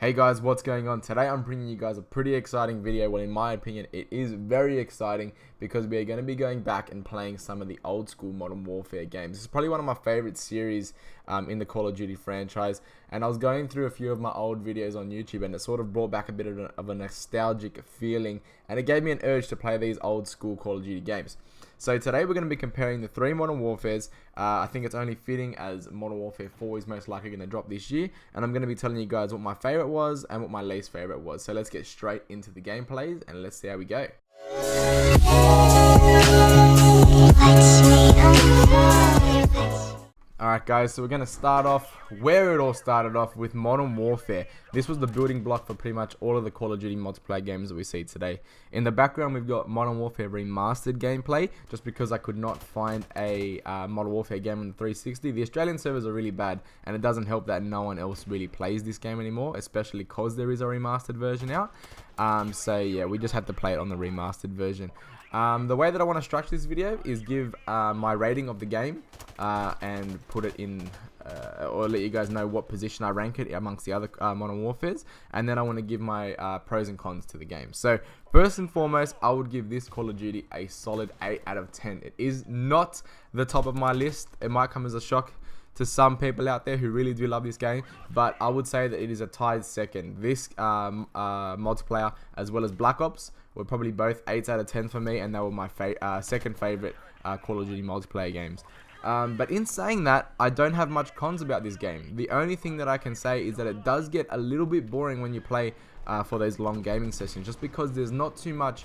Hey guys, what's going on? Today I'm bringing you guys a pretty exciting video. Well, in my opinion, it is very exciting because we are going to be going back and playing some of the old school Modern Warfare games. This is probably one of my favorite series in the Call of Duty franchise, and I was going through a few of my old videos on YouTube and it sort of brought back a bit of a nostalgic feeling, and it gave me an urge to play these old school Call of Duty games. So today we're going to be comparing the three Modern Warfares. I think it's only fitting as Modern Warfare 4 is most likely going to drop this year. And I'm going to be telling you guys what my favorite was and what my least favorite was. So let's get straight into the gameplays and let's see how we go. Alright guys, so we're going to start off where it all started off with Modern Warfare. This was the building block for pretty much all of the Call of Duty multiplayer games that we see today. In the background we've got Modern Warfare Remastered gameplay, just because I could not find a Modern Warfare game on the 360. The Australian servers are really bad, and it doesn't help that no one else really plays this game anymore, especially because there is a remastered version out. So yeah, we just had to play it on the remastered version. The way that I want to structure this video is give my rating of the game and put it in, or let you guys know what position I rank it amongst the other Modern Warfares, and then I want to give my pros and cons to the game. So first and foremost, I would give this Call of Duty a solid 8 out of 10. It is not the top of my list. It might come as a shock to some people out there who really do love this game, but I would say that it is a tied second. This multiplayer as well as Black Ops were probably both 8s out of 10 for me, and they were my second favorite Call of Duty multiplayer games. But in saying that, I don't have much cons about this game. The only thing that I can say is that it does get a little bit boring when you play for those long gaming sessions, just because there's not too much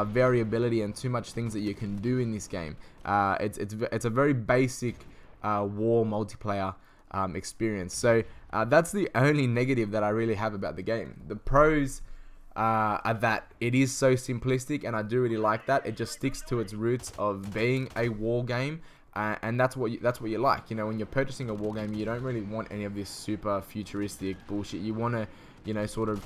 variability and too much things that you can do in this game. It's a very basic war multiplayer experience. So that's the only negative that I really have about the game. The pros are that it is so simplistic, and I do really like that. It just sticks to its roots of being a war game, and that's what you like. You know, when you're purchasing a war game, you don't really want any of this super futuristic bullshit. You want to, you know, sort of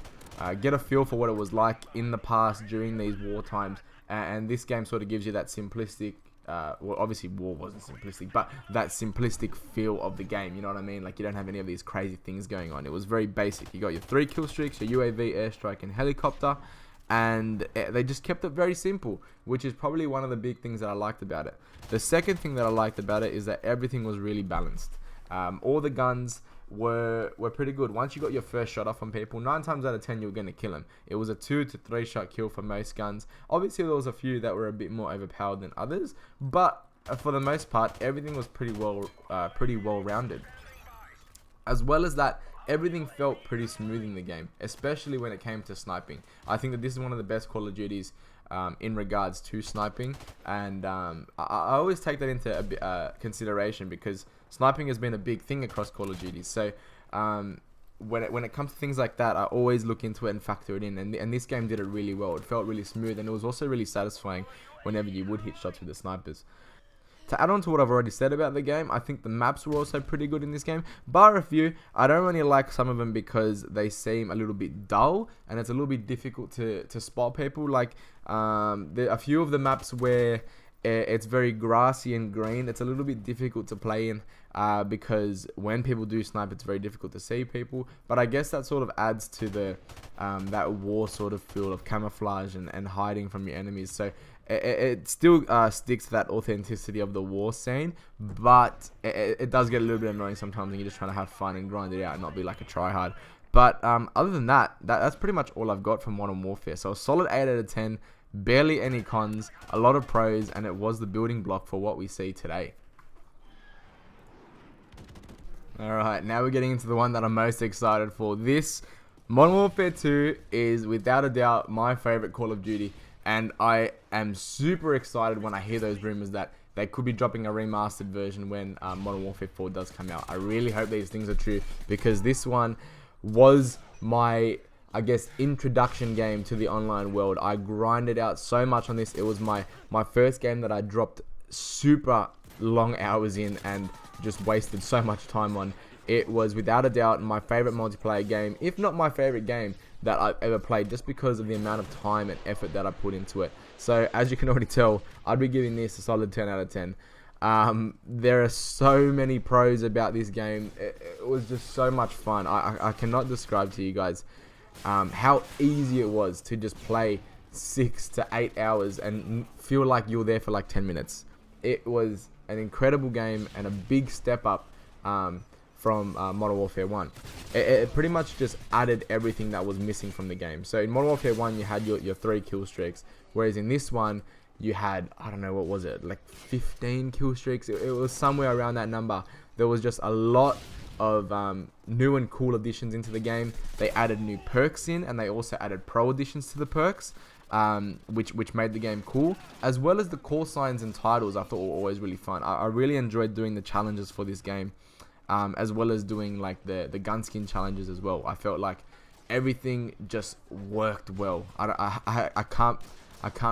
get a feel for what it was like in the past during these war times, and this game sort of gives you that simplistic. Well, obviously war wasn't simplistic, but that simplistic feel of the game, you know what I mean? Like, you don't have any of these crazy things going on. It was very basic. You got your 3 kill streaks, your UAV, airstrike, and helicopter, and they just kept it very simple, which is probably one of the big things that I liked about it. The second thing that I liked about it is that everything was really balanced. All the guns were pretty good. Once you got your first shot off on people, 9 times out of 10 you were going to kill them. It was a 2 to 3 shot kill for most guns. Obviously there was a few that were a bit more overpowered than others, but for the most part everything was pretty well rounded. As well as that, everything felt pretty smooth in the game, especially when it came to sniping. I think that this is one of the best Call of Duties in regards to sniping, and I always take that into consideration, because sniping has been a big thing across Call of Duty. So when it comes to things like that, I always look into it and factor it in, and this game did it really well. It felt really smooth, and it was also really satisfying whenever you would hit shots with the snipers. To add on to what I've already said about the game, I think the maps were also pretty good in this game, bar a few. I don't really like some of them because they seem a little bit dull, and it's a little bit difficult to spot people. Like, there are a few of the maps where it's very grassy and green. It's a little bit difficult to play in because when people do snipe, it's very difficult to see people. But I guess that sort of adds to the that war sort of feel of camouflage and hiding from your enemies. So it still sticks to that authenticity of the war scene, but it does get a little bit annoying sometimes, and you're just trying to have fun and grind it out and not be like a tryhard. But other than that, that's pretty much all I've got from Modern Warfare. So a solid 8 out of 10. Barely any cons, a lot of pros, and it was the building block for what we see today. Alright, now we're getting into the one that I'm most excited for. This Modern Warfare 2 is without a doubt my favorite Call of Duty, and I am super excited when I hear those rumors that they could be dropping a remastered version when Modern Warfare 4 does come out. I really hope these things are true, because this one was my, I guess, introduction game to the online world. I grinded out so much on this. It was my first game that I dropped super long hours in and just wasted so much time on. It was without a doubt my favorite multiplayer game, if not my favorite game that I've ever played, just because of the amount of time and effort that I put into it. So as you can already tell, I'd be giving this a solid 10 out of 10. There are so many pros about this game. It was just so much fun. I cannot describe to you guys how easy it was to just play 6 to 8 hours and feel like you're there for like 10 minutes. It was an incredible game and a big step up from Modern Warfare 1. It pretty much just added everything that was missing from the game. So in Modern Warfare 1 you had your 3 kill streaks, whereas in this one you had, I don't know, what was it, like 15 kill streaks? It was somewhere around that number. There was just a lot of new and cool additions into the game. They added new perks in, and they also added pro additions to the perks, which made the game cool, as well as the call signs and titles. I thought were always really fun. I really enjoyed doing the challenges for this game, as well as doing like the gun skin challenges as well. I felt like everything just worked well. I can't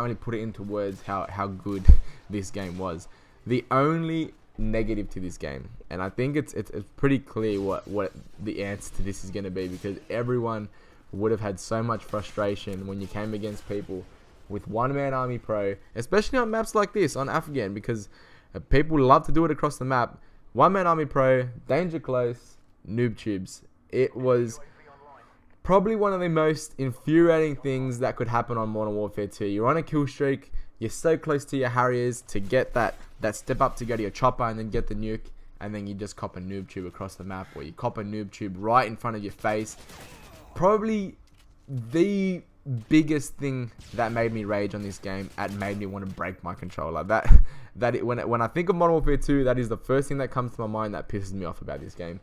really put it into words how good this game was. The only negative to this game, and I think it's pretty clear what the answer to this is going to be, because everyone would have had so much frustration when you came against people with one-man army pro, especially on maps like this on Afghan, because people love to do it across the map. One-man army pro, danger close, noob tubes. It was probably one of the most infuriating things that could happen on Modern Warfare 2. You're on a kill streak, you're so close to your Harriers to get that step up to go to your chopper and then get the nuke, and then you just cop a noob tube across the map, or you cop a noob tube right in front of your face. Probably the biggest thing that made me rage on this game and made me want to break my controller. When I think of Modern Warfare 2, that is the first thing that comes to my mind that pisses me off about this game.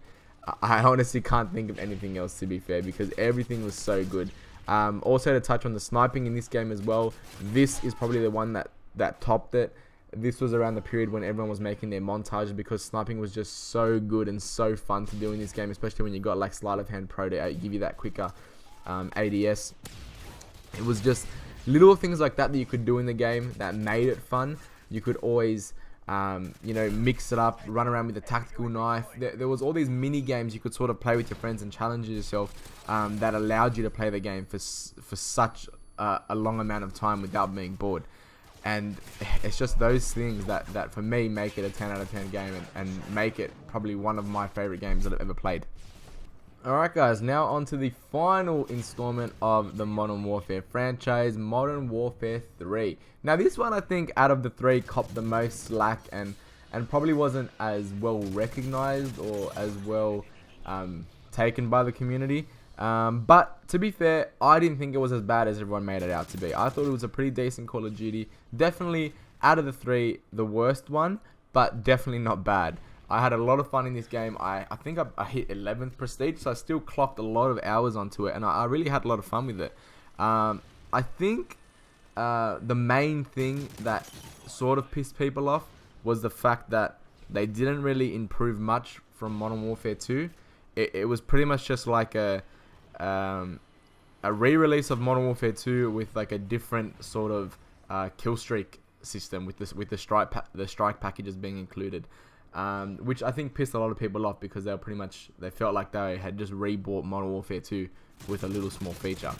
I honestly can't think of anything else, to be fair, because everything was so good. Also, to touch on the sniping in this game as well, this is probably the one that topped it. This was around the period when everyone was making their montages, because sniping was just so good and so fun to do in this game, especially when you got like sleight of hand pro to give you that quicker ADS. It was just little things like that you could do in the game that made it fun. You could always mix it up, run around with a tactical knife. There was all these mini games you could sort of play with your friends and challenge yourself that allowed you to play the game for such a long amount of time without being bored. And it's just those things that for me make it a 10 out of 10 game and make it probably one of my favorite games that I've ever played. Alright guys, now on to the final installment of the Modern Warfare franchise, Modern Warfare 3. Now this one, I think, out of the 3 copped the most slack and probably wasn't as well recognized or as well taken by the community. But to be fair, I didn't think it was as bad as everyone made it out to be. I thought it was a pretty decent Call of Duty. Definitely, out of the 3, the worst one, but definitely not bad. I had a lot of fun in this game. I think I hit 11th prestige, so I still clocked a lot of hours onto it, and I really had a lot of fun with it. I think the main thing that sort of pissed people off was the fact that they didn't really improve much from Modern Warfare 2. It was pretty much just like a re-release of Modern Warfare 2 with like a different sort of kill streak system with the strike packages being included. Which I think pissed a lot of people off, because they felt like they had just rebought Modern Warfare 2 with a little small feature.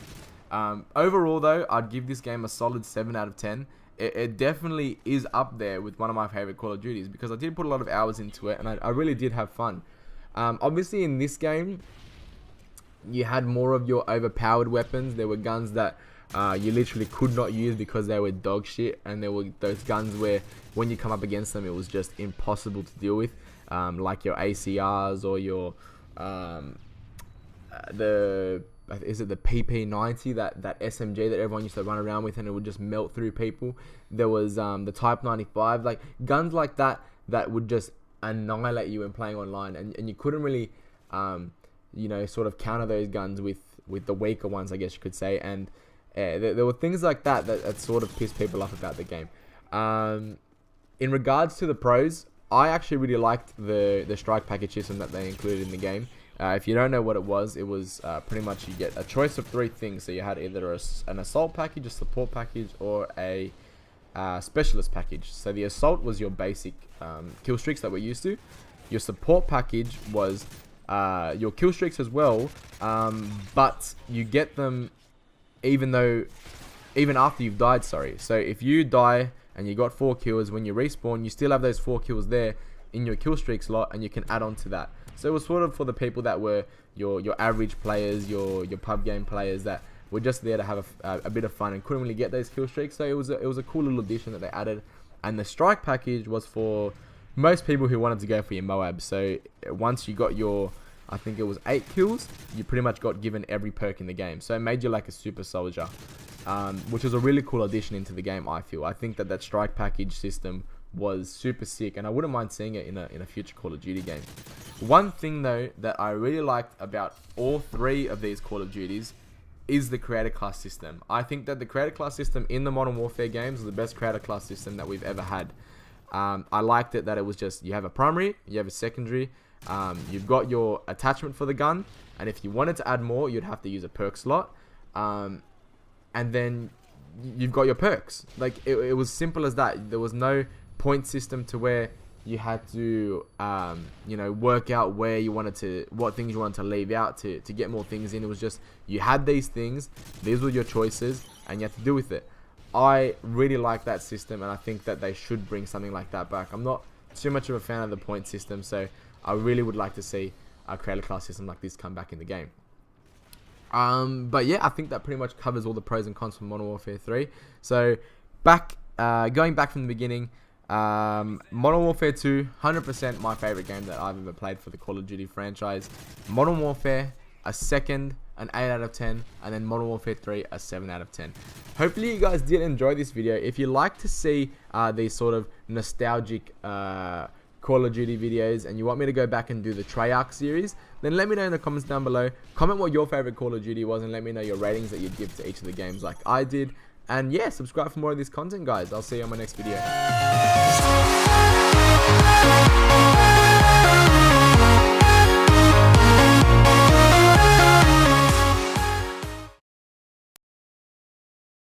Overall though, I'd give this game a solid 7 out of 10. It definitely is up there with one of my favorite Call of Duties, because I did put a lot of hours into it and I really did have fun. Obviously in this game, you had more of your overpowered weapons. There were guns that you literally could not use because they were dog shit, and there were those guns where when you come up against them it was just impossible to deal with, like your ACRs or your the PP90, that SMG that everyone used to run around with and it would just melt through people. There was the Type 95, like guns like that would just annihilate you when playing online, and you couldn't really sort of counter those guns with the weaker ones, I guess you could say. And there were things like that sort of pissed people off about the game. In regards to the pros, I actually really liked the strike package system that they included in the game. If you don't know what it was pretty much you get a choice of 3 things. So you had either an assault package, a support package, or a specialist package. So the assault was your basic kill streaks that we're used to. Your support package was your kill streaks as well, but you get them even after you've died, sorry. So if you die and you got 4 kills, when you respawn, you still have those 4 kills there in your kill streak slot, and you can add on to that. So it was sort of for the people that were your average players, your pub game players that were just there to have a bit of fun and couldn't really get those kill streaks. So it was a cool little addition that they added. And the strike package was for most people who wanted to go for your Moab. So once you got your, I think it was 8 kills, you pretty much got given every perk in the game. So it made you like a super soldier, which was a really cool addition into the game, I feel. I think that strike package system was super sick, and I wouldn't mind seeing it in a future Call of Duty game. One thing though that I really liked about all 3 of these Call of Duties is the creator class system. I think that the creator class system in the Modern Warfare games was the best creator class system that we've ever had. I liked it that it was just, you have a primary, you have a secondary, you've got your attachment for the gun, and if you wanted to add more, you'd have to use a perk slot, and then you've got your perks. Like it was simple as that. There was no point system to where you had to work out where you wanted to, what things you wanted to leave out to get more things in. It was just, you had these things, these were your choices, and you had to deal with it. I really like that system, and I think that they should bring something like that back. I'm not too much of a fan of the point system, so I really would like to see a creator class system like this come back in the game. But yeah, I think that pretty much covers all the pros and cons for Modern Warfare 3. So going back from the beginning, Modern Warfare 2, 100% my favorite game that I've ever played for the Call of Duty franchise. Modern Warfare, a second, an 8 out of 10, and then Modern Warfare 3, a 7 out of 10. Hopefully you guys did enjoy this video. If you like to see these sort of nostalgic Call of Duty videos, and you want me to go back and do the Treyarch series, then let me know in the comments down below. Comment what your favorite Call of Duty was, and let me know your ratings that you'd give to each of the games like I did. And yeah, subscribe for more of this content, guys. I'll see you on my next video.